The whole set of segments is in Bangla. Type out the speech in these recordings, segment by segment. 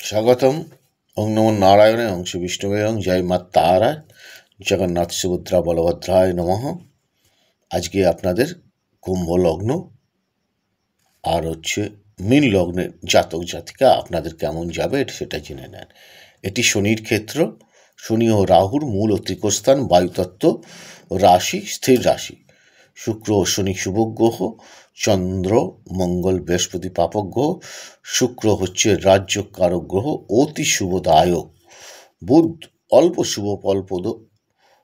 স্বাগতম। ওং নমো নারায়ণে অংশ বিষ্ণুবে ওং জয় মা তারা জগন্নাথ সুভদ্রা বলভদ্রায় নমঃ। আজকে আপনাদের কুম্ভ লগ্ন আর মীন লগ্নের জাতক জাতিকা আপনাদের কেমন যাবে সেটা জেনে নেন। এটি শনির ক্ষেত্র। শনি ও রাহুর মূল ও ত্রিকোণস্থান, বায়ুতত্ত্ব রাশি, স্থির রাশি। শুক্র ও শনি শুভ গ্রহ, চন্দ্র মঙ্গল বৃহস্পতি পাপক গ্রহ, শুক্র হচ্ছে রাজ্য কারক গ্রহ, অতি শুভদায়ক। বুধ অল্প শুভ ফলপ্রদ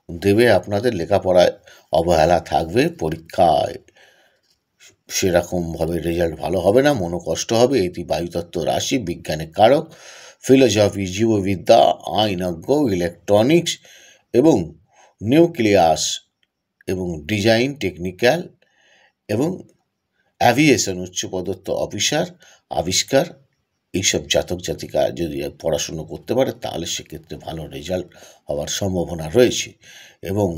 দেবে, আপনাদের লেখাপড়ায় অবহেলা থাকবে, পরীক্ষায় সেরকমভাবে রেজাল্ট ভালো হবে না, মনোকষ্ট হবে। এটি বায়ুতত্ত্ব রাশি, বিজ্ঞানের কারক। ফিলোসফি, জীববিদ্যা, আইনজ্ঞ, ইলেকট্রনিক্স এবং নিউক্লিয়াস এবং ডিজাইন, টেকনিক্যাল এবং অ্যাভিয়েশন, উচ্চপদস্থ অফিসার, আবিষ্কার, এইসব জাতক জাতিকা যদি পড়াশুনো করতে পারে তাহলে সেক্ষেত্রে ভালো রেজাল্ট হওয়ার সম্ভাবনা রয়েছে। এবং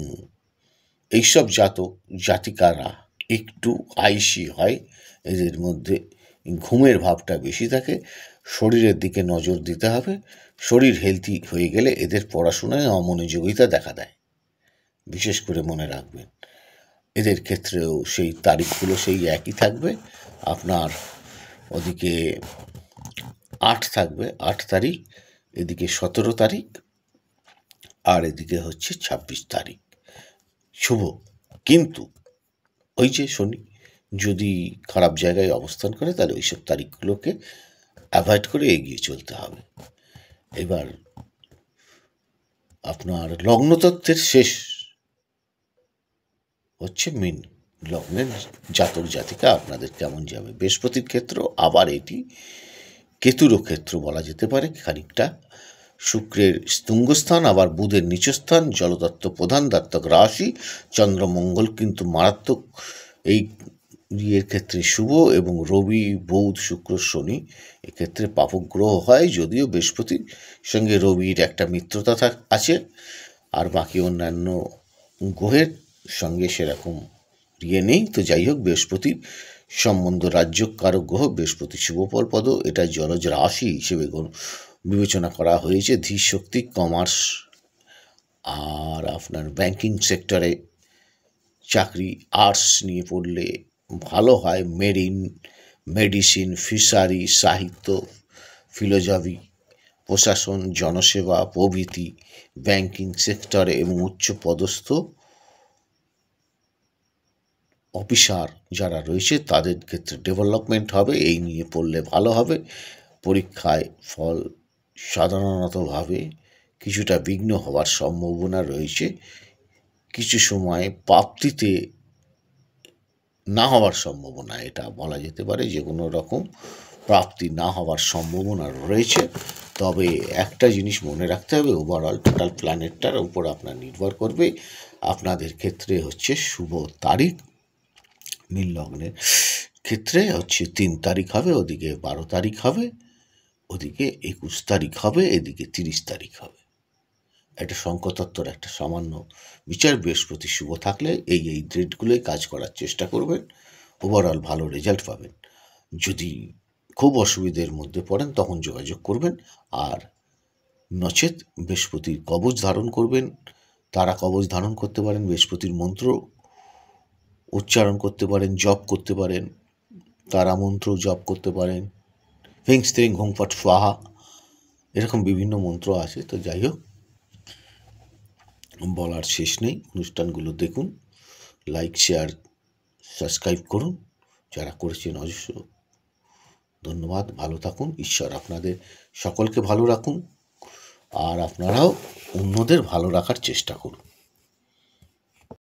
এইসব জাতক জাতিকারা একটু আইসি হয়, এদের মধ্যে ঘুমের ভাবটা বেশি থাকে। শরীরের দিকে নজর দিতে হবে। শরীর হেলদি হয়ে গেলে এদের পড়াশোনায় অমনোযোগিতা দেখা দেয়, বিশেষ করে মনে রাখবেন। এদের ক্ষেত্রেও সেই তারিখগুলো সেই একই থাকবে। আপনার ওদিকে 8 থাকবে, 8 তারিখ, এদিকে 17 তারিখ, আর এদিকে হচ্ছে 26 তারিখ শুভ। কিন্তু ওই যে শনি যদি খারাপ জায়গায় অবস্থান করে তাহলে ওইসব তারিখগুলোকে অ্যাভয়েড করে এগিয়ে চলতে হবে। এবার আপনার লগ্নতত্ত্বের শেষ হচ্ছে মীন লগ্নের জাতক জাতিকা আপনাদের কেমন যাবে। বৃহস্পতির ক্ষেত্র, আবার এটি কেতুরও ক্ষেত্র বলা যেতে পারে খানিকটা। শুক্রের স্তুঙ্গস্থান, আবার বুধের নিচস্থান, জলতত্ত্ব প্রধান, দাত্তক রাশি। চন্দ্রমঙ্গল কিন্তু মারাত্মক এই ইয়ের ক্ষেত্রে শুভ, এবং রবি, বুধ, শুক্র, শনি এক্ষেত্রে পাপক গ্রহ হয়। যদিও বৃহস্পতির সঙ্গে রবির একটা মিত্রতা আছে, আর বাকি অন্যান্য গ্রহের সঙ্গে সেরকম ইয়ে নেই। তো যাই হোক, বৃহস্পতির সম্বন্ধ রাজ্য কারক গ্রহ, বৃহস্পতি শুভফল পদ, এটা জলজ রাশি হিসেবে বিবেচনা করা হয়েছে। ধীর শক্তি, কমার্স আর আপনার ব্যাংকিং সেক্টরে চাকরি, আর্টস নিয়ে পড়লে ভালো হয়। মেরিন, মেডিসিন, ফিশারি, সাহিত্য, ফিলোসফি, প্রশাসন, জনসেবা প্রভৃতি ব্যাংকিং সেক্টরে এবং উচ্চপদস্থ অফিসার যারা রয়েছে তাদের ক্ষেত্রে ডেভেলপমেন্ট হবে। এই নিয়ে পড়লে ভালো হবে। পরীক্ষায় ফল সাধারণতভাবে কিছুটা বিঘ্ন হওয়ার সম্ভাবনা রয়েছে। কিছু সময় প্রাপ্তিতে না হওয়ার সম্ভাবনা, এটা বলা যেতে পারে যে কোনো রকম প্রাপ্তি না হওয়ার সম্ভাবনা রয়েছে। তবে একটা জিনিস মনে রাখতে হবে, ওভারঅল টোটাল প্ল্যানেটটার উপর আপনার নির্ভর করবে। আপনাদের ক্ষেত্রে হচ্ছে শুভ তারিখ মীন লগ্নের ক্ষেত্রে হচ্ছে 3 তারিখ হবে, ওদিকে 12 তারিখ হবে, ওদিকে 21 তারিখ হবে, এদিকে 30 তারিখ হবে। একটা শঙ্কতত্ত্বর একটা সামান্য বিচার। বৃহস্পতি শুভ থাকলে এই ডেটগুলোই কাজ করার চেষ্টা করবেন, ওভারঅল ভালো রেজাল্ট পাবেন। যদি খুব অসুবিধের মধ্যে পড়েন তখন যোগাযোগ করবেন, আর নচেত বৃহস্পতির কবচ ধারণ করবেন। তারা কবচ ধারণ করতে পারেন, বৃহস্পতির মন্ত্র উচ্চারণ করতে পারেন, জপ করতে পারেন, তারা মন্ত্র জপ করতে পারেন, হিং স্ত্রিং হুং ফট স্বাহা, এরকম বিভিন্ন মন্ত্র আছে। তো যাই হোক, বলার শেষ নেই। অনুষ্ঠানগুলো দেখুন, লাইক, শেয়ার, সাবস্ক্রাইব করুন। যারা করেছেন অজস্র ধন্যবাদ। ভালো থাকুন। ঈশ্বর আপনাদের সকলকে ভালো রাখুন, আর আপনারাও অন্যদের ভালো রাখার চেষ্টা করুন।